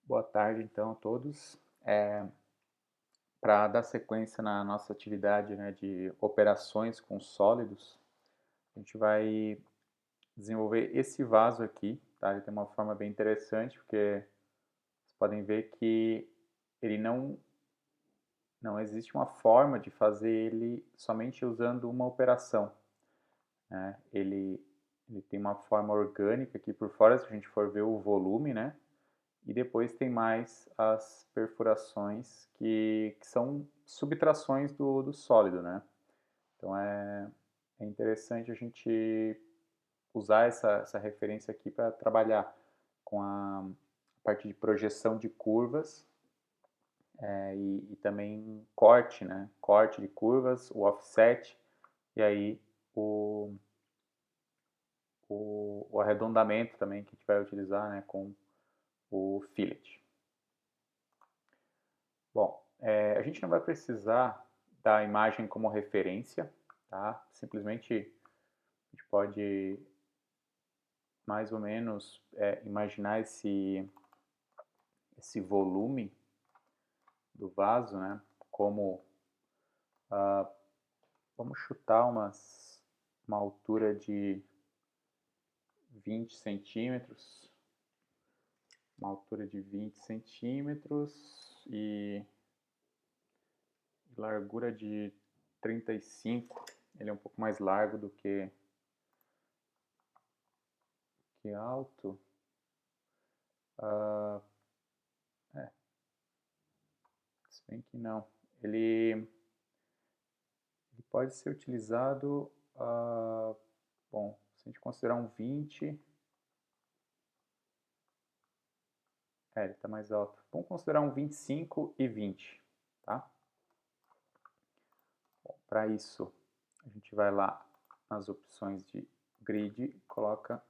Boa tarde, então, a todos. Para dar sequência na nossa atividade, né, de operações com sólidos, a gente vai desenvolver esse vaso aqui, tá? Ele tem uma forma bem interessante, porque vocês podem ver que ele não existe uma forma de fazer ele somente usando uma operação, né? Ele tem uma forma orgânica aqui por fora, se a gente for ver o volume, né? E depois tem mais as perfurações que são subtrações do sólido, né? Então é interessante a gente usar essa referência aqui para trabalhar com a parte de projeção de curvas e também corte, né? Corte de curvas, o offset e aí o, o arredondamento também que a gente vai utilizar, né, com o fillet. Bom, a gente não vai precisar da imagem como referência, tá? Simplesmente a gente pode mais ou menos imaginar esse volume do vaso, né? Como, vamos chutar uma altura de 20 centímetros, uma altura de 20 centímetros e largura de 35. Ele é um pouco mais largo do que alto. É, se bem que não. Ele pode ser utilizado, bom, se a gente considerar um 20, ele está mais alto. Vamos considerar um 25 e 20, tá? Para isso, a gente vai lá nas opções de grid, coloca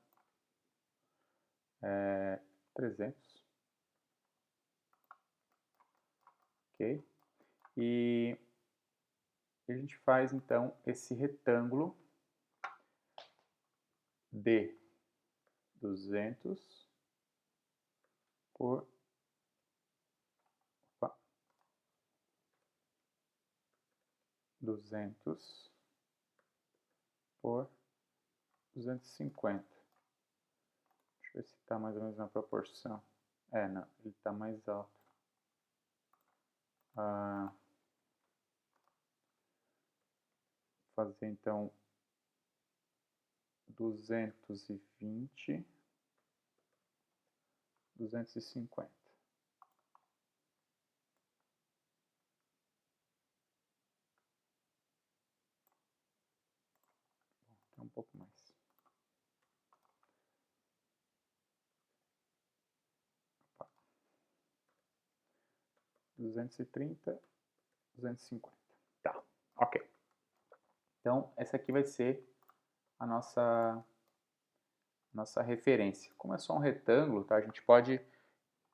300, ok? E a gente faz então esse retângulo de 200 por 200 por 250. Deixa eu ver se está mais ou menos na proporção. Não, ele está mais alto. Fazer então 220, 250. Tem um pouco mais. Opa. 230, 250. Tá, ok. Então, essa aqui vai ser a nossa referência. Como é só um retângulo, tá? A gente pode,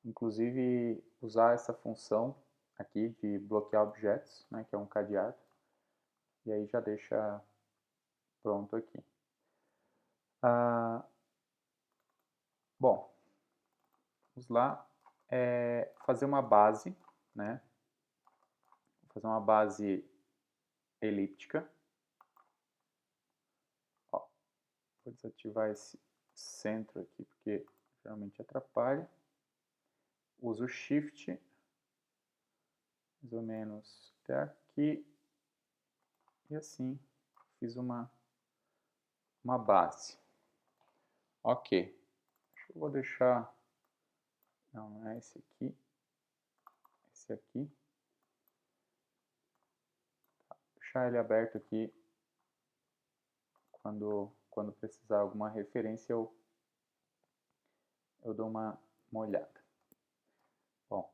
inclusive, usar essa função aqui de bloquear objetos, né, que é um cadeado. E aí já deixa pronto aqui. Bom, vamos lá fazer uma base, né? Vou fazer uma base elíptica. Ó, vou desativar esse centro aqui porque geralmente atrapalha. Uso o Shift, mais ou menos até aqui, e assim fiz uma base. Ok, eu vou deixar, não é esse aqui, esse aqui. Deixar ele aberto aqui, quando precisar alguma referência eu dou uma olhada. Bom,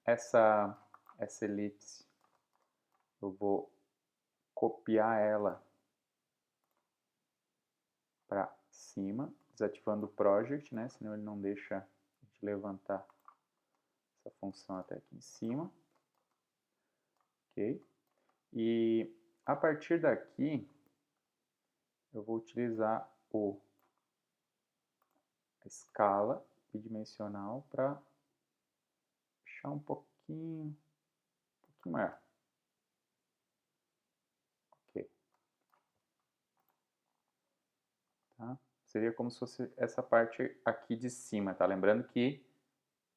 essa elipse eu vou copiar ela para cima, desativando o project, né? Senão ele não deixa a gente levantar essa função até aqui em cima. Ok? E a partir daqui eu vou utilizar a escala bidimensional para deixar um pouquinho maior. Ok. Tá? Seria como se fosse essa parte aqui de cima, tá? Lembrando que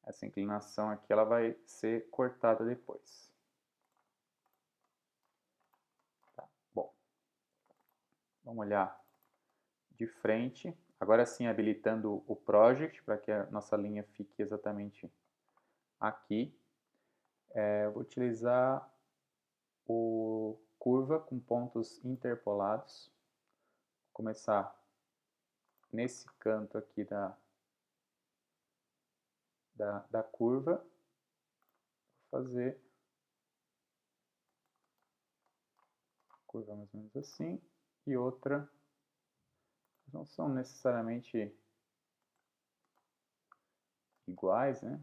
essa inclinação aqui ela vai ser cortada depois. Tá? Bom, vamos olhar de frente. Agora sim, habilitando o Project para que a nossa linha fique exatamente aqui. Eu vou utilizar o curva com pontos interpolados. Vou começar nesse canto aqui da curva. Vou fazer curva mais ou menos assim. E outra, não são necessariamente iguais, né?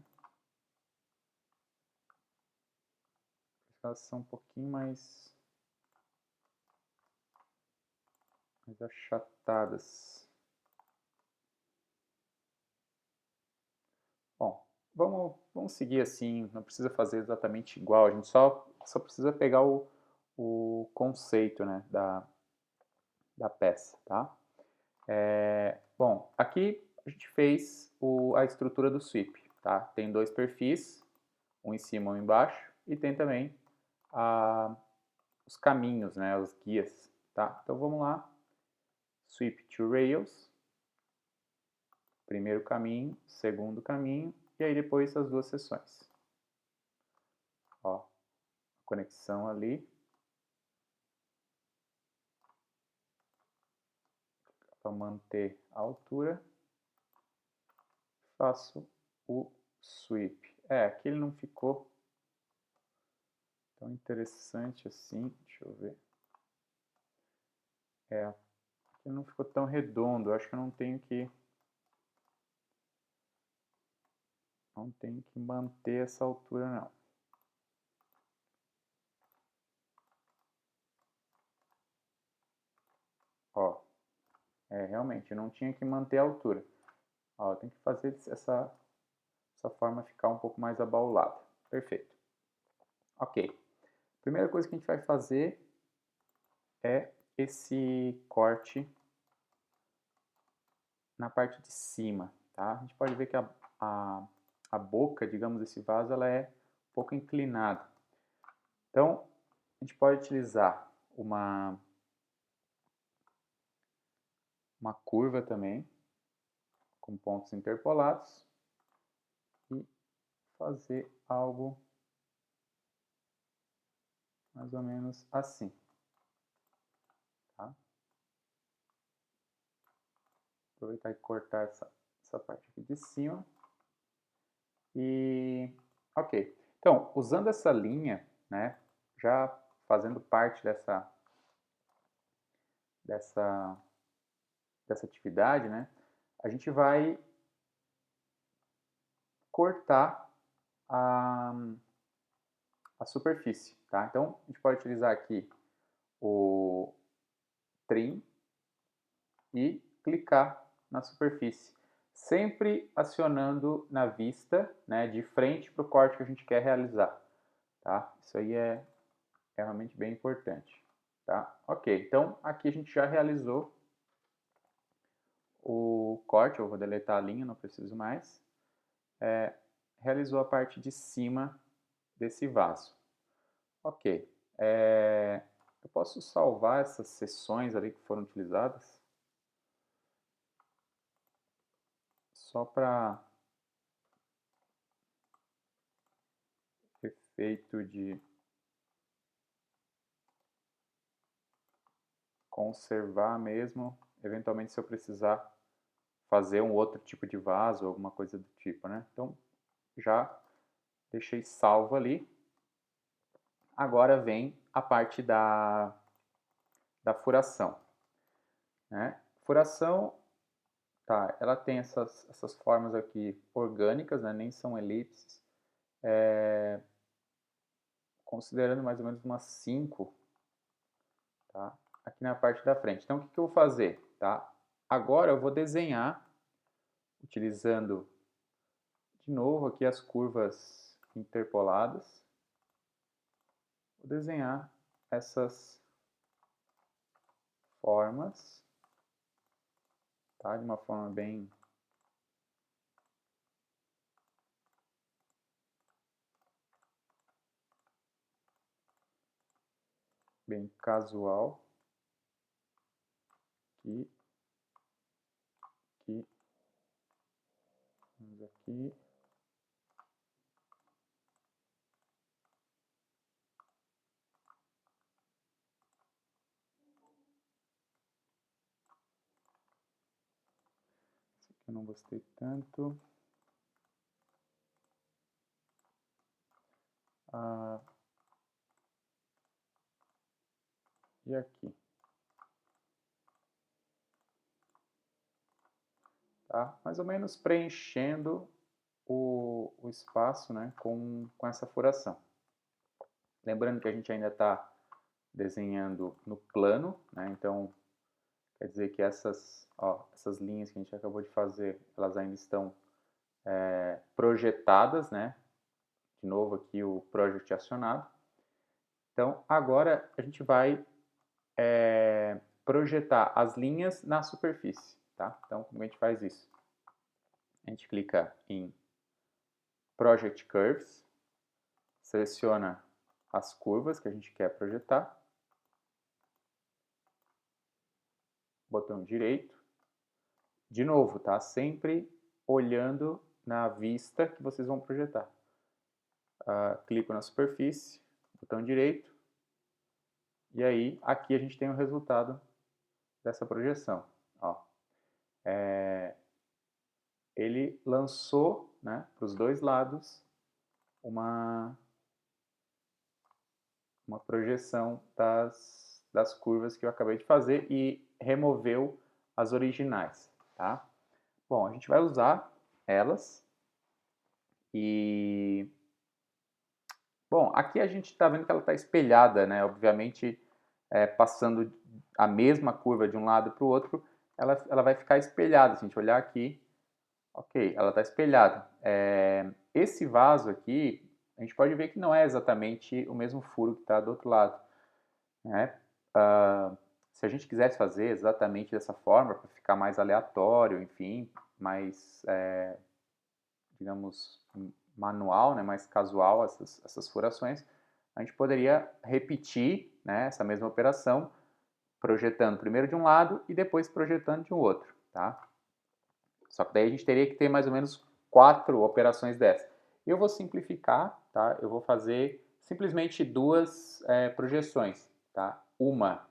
Elas são um pouquinho mais achatadas. Bom, vamos seguir assim, não precisa fazer exatamente igual, a gente só precisa pegar o conceito, né, da peça, tá? Bom, aqui a gente fez a estrutura do sweep, tá? Tem dois perfis, um em cima e um embaixo, e tem também os caminhos, né, os guias, tá? Então vamos lá, sweep to rails, primeiro caminho, segundo caminho, e aí depois as duas seções. Ó, conexão ali. Para manter a altura, faço o sweep. Aqui ele não ficou tão interessante assim, deixa eu ver. Aqui não ficou tão redondo, acho que eu não tenho que manter essa altura não. Ó, realmente, eu não tinha que manter a altura. Ó, tem que fazer essa forma ficar um pouco mais abaulada. Perfeito. Ok. Primeira coisa que a gente vai fazer é esse corte na parte de cima, tá? A gente pode ver que a boca, digamos, desse vaso, ela é um pouco inclinada. Então, a gente pode utilizar uma curva também, com pontos interpolados, e fazer algo mais ou menos assim. Tá? Aproveitar e cortar essa parte aqui de cima. E, ok. Então, usando essa linha, né, já fazendo parte dessa atividade, né, a gente vai cortar a superfície, tá? Então, a gente pode utilizar aqui o trim e clicar na superfície, sempre acionando na vista, né, de frente para o corte que a gente quer realizar, tá? Isso aí é realmente bem importante, tá? Ok, então aqui a gente já realizou o corte, eu vou deletar a linha, não preciso mais. Realizou a parte de cima desse vaso. Ok, eu posso salvar essas seções ali que foram utilizadas? Só para efeito de conservar mesmo, eventualmente se eu precisar fazer um outro tipo de vaso, alguma coisa do tipo, né? Então, já deixei salvo ali. Agora vem a parte da furação, né? Furação, tá, ela tem essas formas aqui orgânicas, né? Nem são elipses. Considerando mais ou menos umas 5, tá? Aqui na parte da frente. Então, o que eu vou fazer, tá? Agora eu vou desenhar, utilizando de novo aqui as curvas interpoladas. Vou desenhar essas formas, tá? De uma forma bem casual. Aqui, aqui, vamos aqui. Esse aqui eu não gostei tanto. E aqui. Tá? Mais ou menos preenchendo o espaço, né, com essa furação. Lembrando que a gente ainda está desenhando no plano, né, então quer dizer que essas linhas que a gente acabou de fazer, elas ainda estão projetadas, né? De novo aqui o project acionado. Então agora a gente vai projetar as linhas na superfície, tá? Então como a gente faz isso? A gente clica em Project Curves, seleciona as curvas que a gente quer projetar, botão direito, de novo, tá? Sempre olhando na vista que vocês vão projetar. Clico na superfície, botão direito, e aí aqui a gente tem o resultado dessa projeção. Ó. Ele lançou, né, para os dois lados uma projeção das curvas que eu acabei de fazer e removeu as originais. Tá? Bom, a gente vai usar elas e... Bom, aqui a gente está vendo que ela está espelhada, né? Obviamente, passando a mesma curva de um lado para o outro, ela vai ficar espelhada. Se a gente olhar aqui, ok, ela está espelhada. Esse vaso aqui, a gente pode ver que não é exatamente o mesmo furo que está do outro lado. Né? Se a gente quisesse fazer exatamente dessa forma, para ficar mais aleatório, enfim, mais, digamos, manual, né, mais casual essas furações, a gente poderia repetir, né, essa mesma operação, projetando primeiro de um lado e depois projetando de um outro. Tá? Só que daí a gente teria que ter mais ou menos 4 operações dessas. Eu vou simplificar, tá? Eu vou fazer simplesmente 2 projeções. Tá? Uma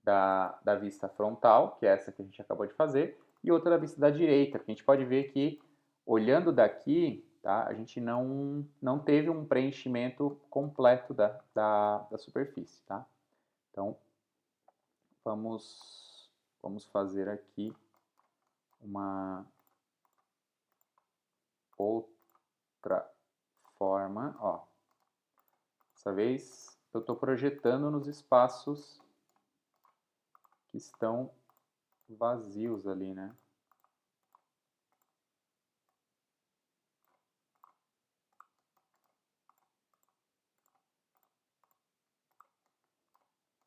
da vista frontal, que é essa que a gente acabou de fazer, e outra da vista da direita, que a gente pode ver que, olhando daqui, tá, a gente não teve um preenchimento completo da superfície. Tá? Então, vamos fazer aqui uma outra forma. Ó. Dessa vez eu estou projetando nos espaços que estão vazios ali, né?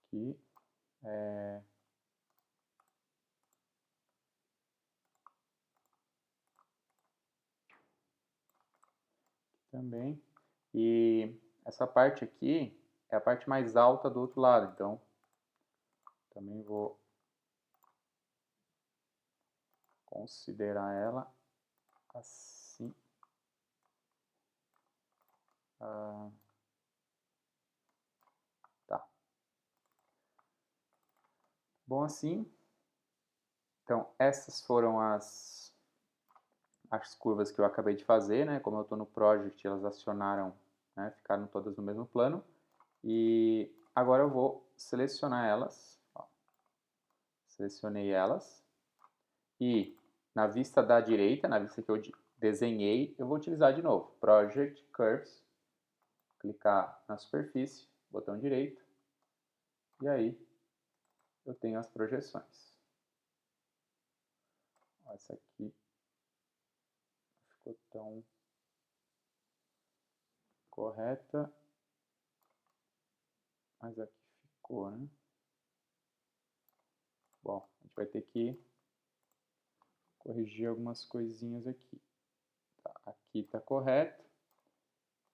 Aqui, também. E essa parte aqui é a parte mais alta do outro lado, então também vou considerar ela assim. Tá. Bom, assim, então essas foram as curvas que eu acabei de fazer, né? Como eu estou no project, elas acionaram, né? Ficaram todas no mesmo plano. E agora eu vou selecionar elas. Ó. Selecionei elas. E na vista da direita, na vista que eu desenhei, eu vou utilizar de novo. Project Curves. Clicar na superfície, botão direito. E aí eu tenho as projeções. Ó, essa aqui ficou tão correta, mas aqui ficou, né? Bom, a gente vai ter que corrigir algumas coisinhas aqui. Tá, aqui está correto.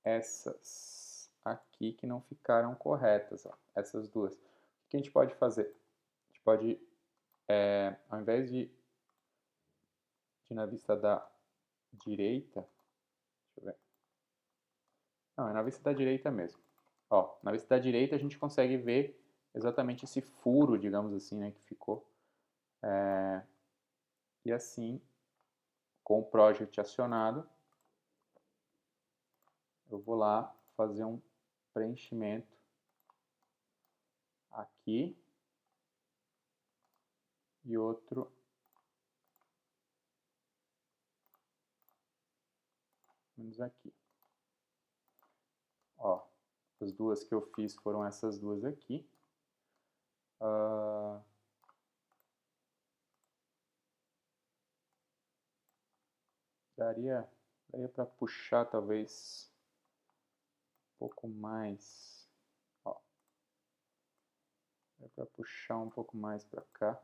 Essas aqui que não ficaram corretas, ó, essas duas. O que a gente pode fazer? A gente pode, ao invés de ir na vista da direita, deixa eu ver. Não, é na vista da direita mesmo. Ó, na vista da direita a gente consegue ver exatamente esse furo, digamos assim, né, que ficou. E assim, com o project acionado, eu vou lá fazer um preenchimento aqui e outro menos aqui. Ó, as duas que eu fiz foram essas duas aqui. Daria para puxar talvez um pouco mais. Ó, daria para puxar um pouco mais para cá.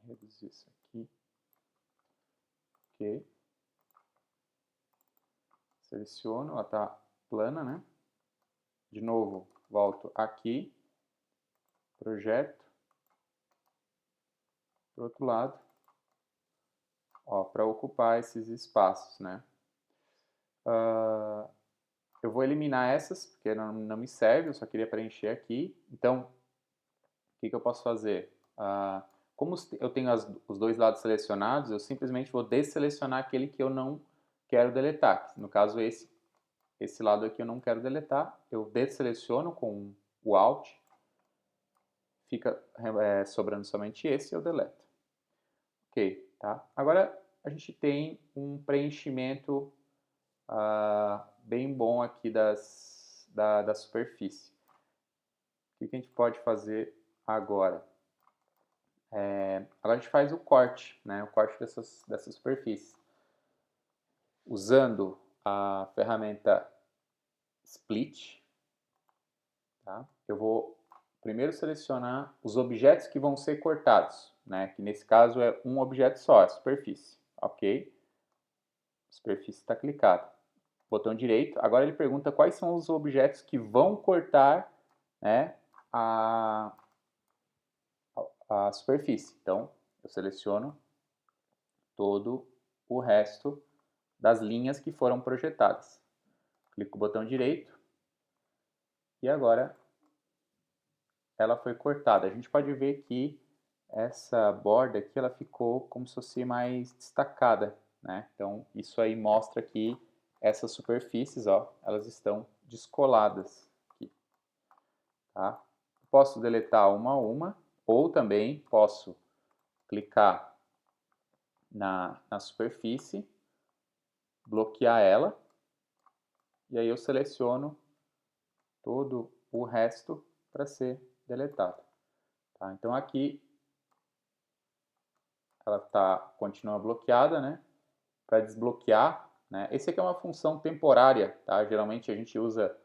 Reduzir isso aqui. Ok. Seleciono, ela está plana, né? De novo, volto aqui, projeto, para o outro lado, ó, para ocupar esses espaços, né? Eu vou eliminar essas, porque não me serve, eu só queria preencher aqui. Então, o que eu posso fazer? Como eu tenho os dois lados selecionados, eu simplesmente vou desselecionar aquele que eu não quero deletar. No caso, esse lado aqui eu não quero deletar. Eu desseleciono com o Alt, fica sobrando somente esse e eu deleto. Ok, tá? Agora a gente tem um preenchimento bem bom aqui da superfície. O que a gente pode fazer agora? Agora a gente faz o corte, né? O corte dessa superfície. Usando a ferramenta Split, tá? Eu vou primeiro selecionar os objetos que vão ser cortados, né? Que nesse caso é um objeto só, a superfície, ok? A superfície está clicada. Botão direito. Agora ele pergunta quais são os objetos que vão cortar, né, a superfície. Então, eu seleciono todo o resto das linhas que foram projetadas. Clico no botão direito e agora ela foi cortada. A gente pode ver que essa borda aqui ela ficou como se fosse mais destacada, né? Então isso aí mostra que essas superfícies, ó, elas estão descoladas aqui, tá? Posso deletar uma a uma ou também posso clicar na superfície, bloquear ela e aí eu seleciono todo o resto para ser deletado. Tá? Então aqui ela continua bloqueada, né? Para desbloquear, né? Esse aqui é uma função temporária, tá? Geralmente a gente usa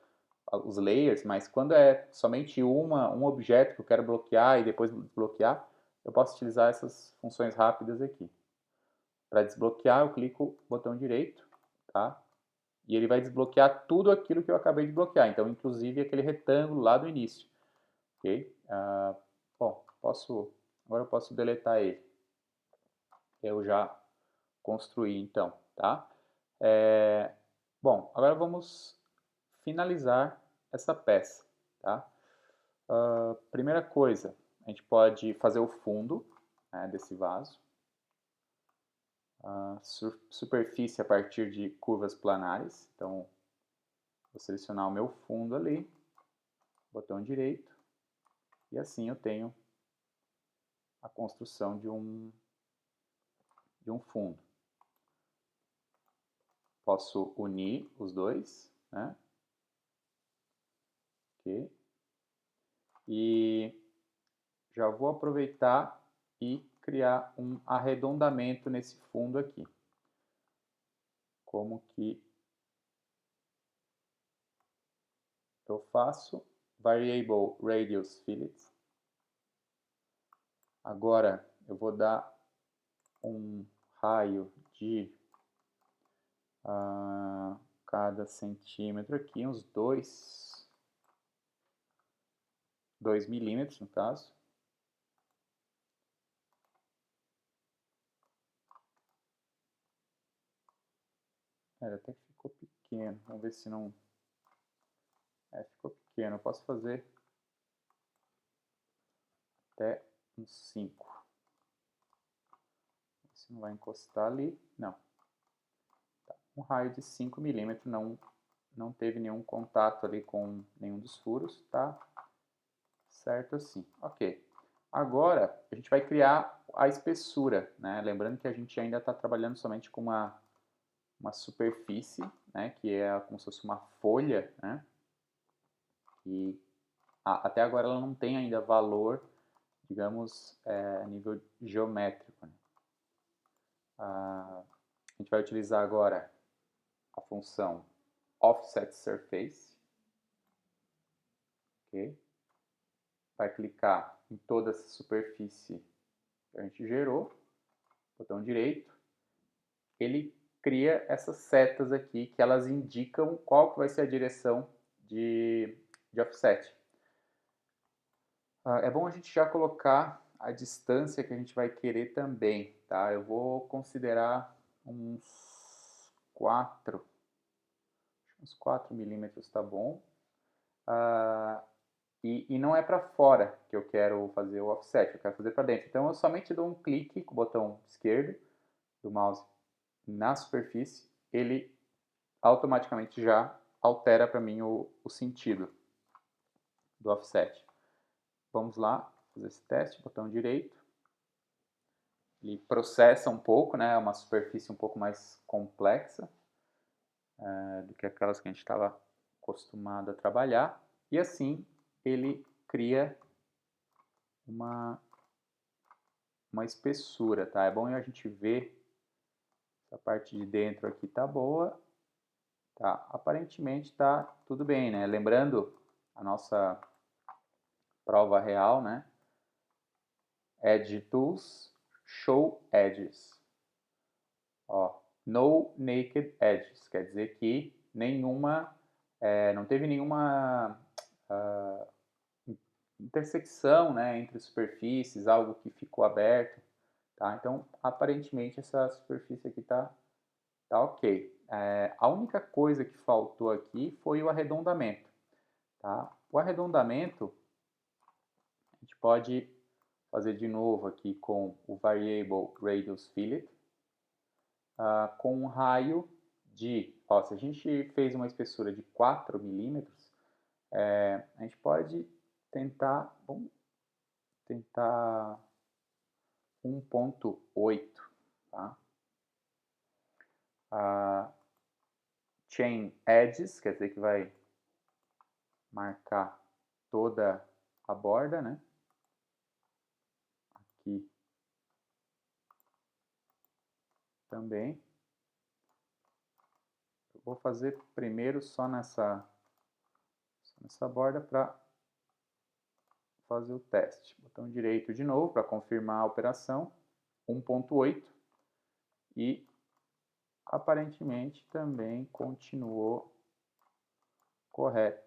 os layers, mas quando é somente um objeto que eu quero bloquear e depois desbloquear, eu posso utilizar essas funções rápidas aqui. Para desbloquear, eu clico botão direito, tá? E ele vai desbloquear tudo aquilo que eu acabei de bloquear, então inclusive aquele retângulo lá do início, ok? Bom, agora eu posso deletar ele. Eu já construí então, tá? Bom, agora vamos finalizar essa peça, tá? Primeira coisa, a gente pode fazer o fundo, né, desse vaso. Superfície a partir de curvas planares. Então, vou selecionar o meu fundo ali, botão direito, e assim eu tenho a construção de um fundo. Posso unir os dois, né? Ok. E já vou aproveitar e criar um arredondamento nesse fundo aqui. Como que eu faço? Variable Radius Fillet. Agora eu vou dar um raio de cada centímetro aqui, uns 2 milímetros no caso. Até que ficou pequeno, vamos ver se não... ficou pequeno, eu posso fazer até uns 5. Se não vai encostar ali, não. Tá. Um raio de 5 milímetros, não teve nenhum contato ali com nenhum dos furos, tá certo assim. Ok. Agora, a gente vai criar a espessura, né? Lembrando que a gente ainda está trabalhando somente com uma superfície, né? Que é como se fosse uma folha, né? E até agora ela não tem ainda valor, digamos, a nível geométrico, né? A gente vai utilizar agora a função Offset Surface. Okay? Vai clicar em toda essa superfície que a gente gerou, botão direito. Ele cria essas setas aqui que elas indicam qual que vai ser a direção de offset. É bom a gente já colocar a distância que a gente vai querer também, tá? Eu vou considerar uns 4 milímetros, tá bom? E não é para fora que eu quero fazer o offset, eu quero fazer para dentro. Então eu somente dou um clique com o botão esquerdo do mouse na superfície, ele automaticamente já altera para mim o sentido do offset. Vamos lá, fazer esse teste, botão direito. Ele processa um pouco, né? É uma superfície um pouco mais complexa do que aquelas que a gente estava acostumado a trabalhar. E assim ele cria uma espessura, tá? É bom a gente ver se a parte de dentro aqui tá boa. Tá, aparentemente tá tudo bem, né? Lembrando a nossa prova real, né? Edge Tools, Show Edges. Ó, no naked edges, quer dizer que não teve nenhuma intersecção, né, entre superfícies, algo que ficou aberto, tá? Então, aparentemente essa superfície aqui tá ok. A única coisa que faltou aqui foi o arredondamento, tá? O arredondamento a gente pode fazer de novo aqui com o Variable Radius Fillet, com um raio de... Ó, se a gente fez uma espessura de 4 milímetros, a gente pode tentar... Vamos tentar 1.8, tá? Chain Edges, quer dizer que vai marcar toda a borda, né? Aqui também. Eu vou fazer primeiro só nessa borda para fazer o teste. Botão direito de novo para confirmar a operação. 1.8 e aparentemente também continuou correto.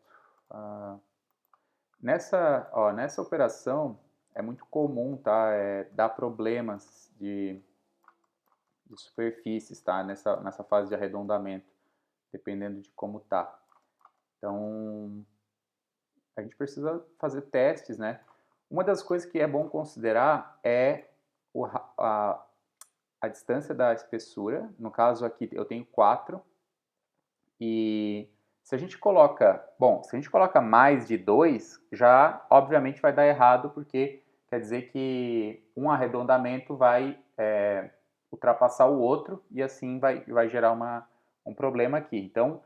Nessa operação é muito comum, tá? Dar problemas de superfícies, tá? Nessa fase de arredondamento, dependendo de como tá. Então, a gente precisa fazer testes, né? Uma das coisas que é bom considerar é a distância da espessura. No caso aqui eu tenho 4. E se a gente coloca mais de 2, já obviamente vai dar errado, porque quer dizer que um arredondamento vai ultrapassar o outro e assim vai gerar um problema aqui. Então,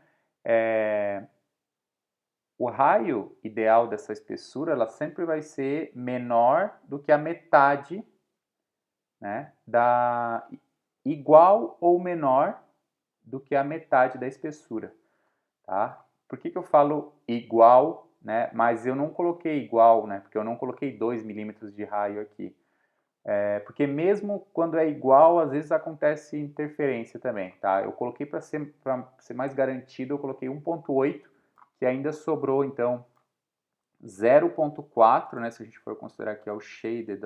o raio ideal dessa espessura ela sempre vai ser menor do que a metade né, dá igual ou menor do que a metade da espessura, tá? Por que eu falo igual, né, mas eu não coloquei igual, né, porque eu não coloquei 2 milímetros de raio aqui. Porque mesmo quando é igual, às vezes acontece interferência também, tá? Eu coloquei para ser mais garantido, eu coloquei 1.8, que ainda sobrou, então, 0.4, né, se a gente for considerar aqui o shaded,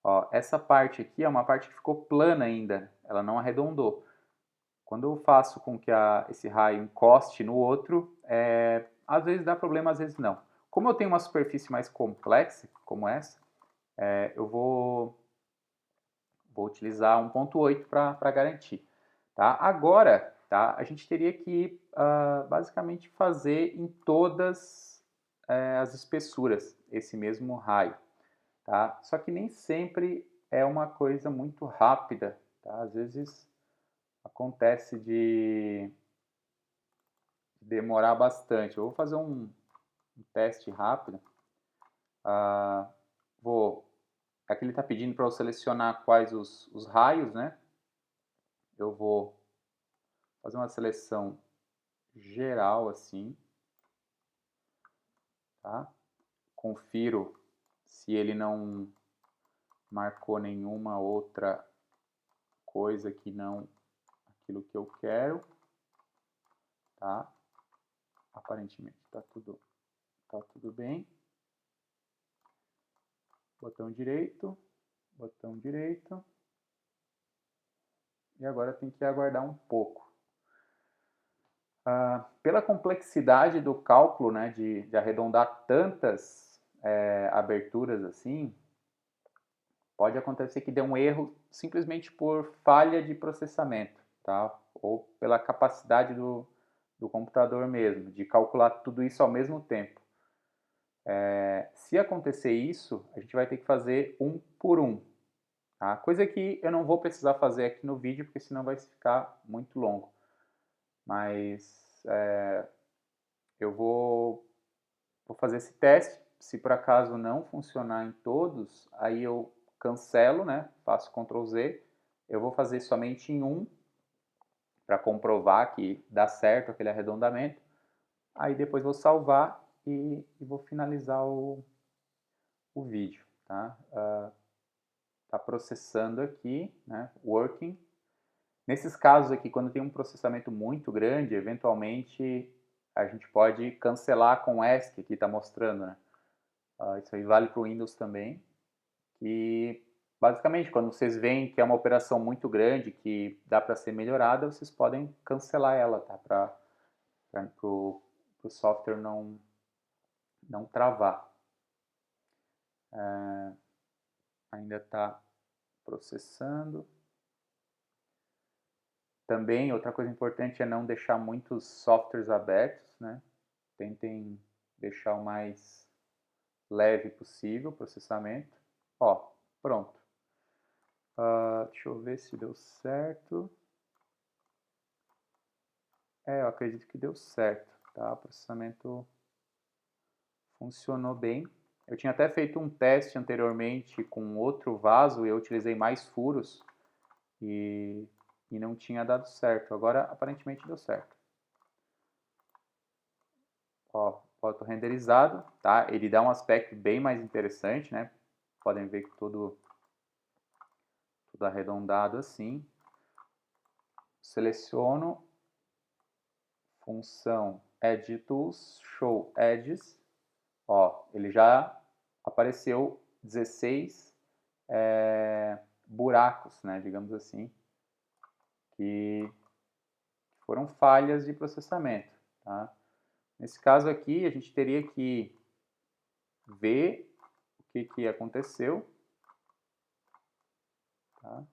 ó, essa parte aqui é uma parte que ficou plana ainda, ela não arredondou. Quando eu faço com que esse raio encoste no outro, às vezes dá problema, às vezes não. Como eu tenho uma superfície mais complexa, como essa, eu vou utilizar 1.8 para garantir. Tá? Agora, tá, a gente teria que basicamente fazer em todas as espessuras esse mesmo raio. Tá? Só que nem sempre é uma coisa muito rápida. Tá? Às vezes acontece de demorar bastante. Eu vou fazer um teste rápido. Aqui ele está pedindo para eu selecionar quais os raios, né? Eu vou fazer uma seleção geral assim, tá? Confiro se ele não marcou nenhuma outra coisa que não aquilo que eu quero, tá? Aparentemente tá tudo bem. Botão direito. E agora tem que aguardar um pouco. Pela complexidade do cálculo, né, de arredondar tantas aberturas assim, pode acontecer que dê um erro simplesmente por falha de processamento, tá? Ou pela capacidade do computador mesmo, de calcular tudo isso ao mesmo tempo. Se acontecer isso, a gente vai ter que fazer um por um. Tá? Coisa que eu não vou precisar fazer aqui no vídeo, porque senão vai ficar muito longo. Mas eu vou fazer esse teste. Se por acaso não funcionar em todos, aí eu cancelo, né? Faço Ctrl Z. Eu vou fazer somente em um, para comprovar que dá certo aquele arredondamento. Aí depois vou salvar e vou finalizar o vídeo, tá? Tá processando aqui, né? Working. Nesses casos aqui, quando tem um processamento muito grande, eventualmente a gente pode cancelar com ESC, que está mostrando, né? Isso aí vale para o Windows também. E basicamente, quando vocês veem que é uma operação muito grande, que dá para ser melhorada, vocês podem cancelar ela, tá? Para o software não travar. Ainda está processando. Também, outra coisa importante é não deixar muitos softwares abertos, né? Tentem deixar o mais leve possível o processamento. Ó, pronto. Deixa eu ver se deu certo. Eu acredito que deu certo, tá? O processamento funcionou bem. Eu tinha até feito um teste anteriormente com outro vaso e eu utilizei mais furos e não tinha dado certo. Agora, aparentemente, deu certo. Ó, foto renderizado, tá? Ele dá um aspecto bem mais interessante, né? Podem ver que tudo arredondado assim. Seleciono função Edge Tools, Show Edges. Ó, ele já apareceu 16 buracos, né, digamos assim, que foram falhas de processamento. Tá? Nesse caso aqui, a gente teria que ver o que aconteceu. Tá?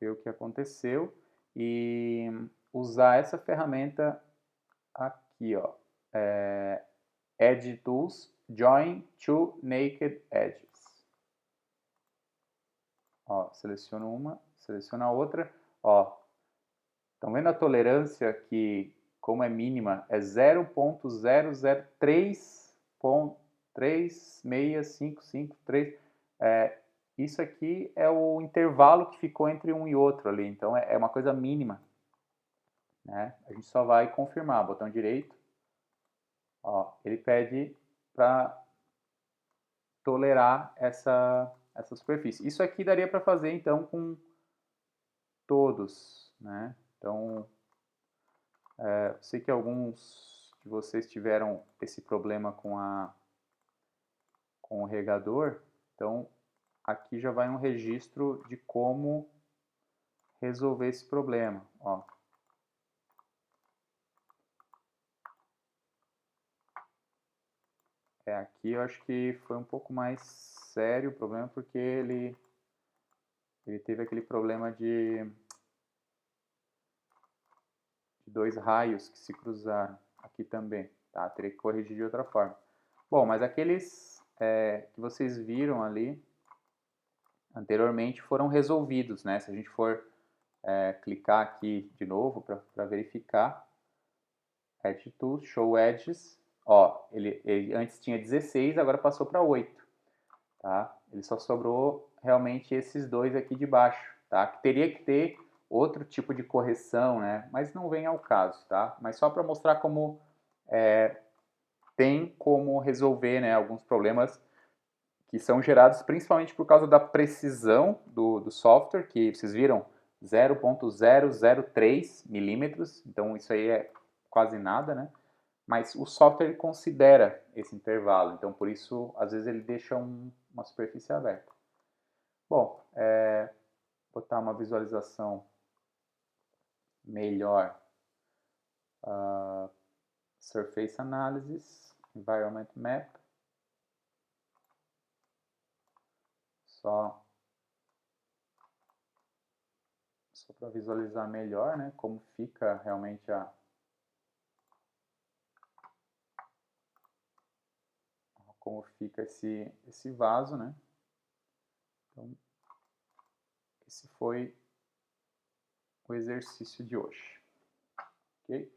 Ver o que aconteceu e usar essa ferramenta aqui, ó, Edge Tools, Join Two Naked Edges. Ó, seleciono uma, seleciono a outra, ó. Estão vendo a tolerância que, como é mínima, é 0.003.36553. isso aqui é o intervalo que ficou entre um e outro ali, então é uma coisa mínima, né? A gente só vai confirmar, botão direito, ó, ele pede para tolerar essa superfície. Isso aqui daria para fazer então com todos, né? Então, sei que alguns de vocês tiveram esse problema com o regador, então aqui já vai um registro de como resolver esse problema, ó. Aqui eu acho que foi um pouco mais sério o problema, porque ele teve aquele problema de dois raios que se cruzaram aqui também, tá? Teria que corrigir de outra forma. Bom, mas aqueles que vocês viram ali anteriormente foram resolvidos, né? Se a gente for clicar aqui de novo para verificar, Edge Tools, Show Edges, ó, ele antes tinha 16, agora passou para 8, tá? Ele só sobrou realmente esses dois aqui de baixo, tá? Que teria que ter outro tipo de correção, né? Mas não vem ao caso, tá? Mas só para mostrar como tem como resolver, né, alguns problemas que são gerados principalmente por causa da precisão do software, que vocês viram 0.003 milímetros, então isso aí é quase nada, né? Mas o software ele considera esse intervalo, então por isso às vezes ele deixa uma superfície aberta. Bom, botar uma visualização melhor, Surface Analysis, Environment Map, só para visualizar melhor, né, como fica realmente como fica esse vaso, né? Então, esse foi o exercício de hoje, ok?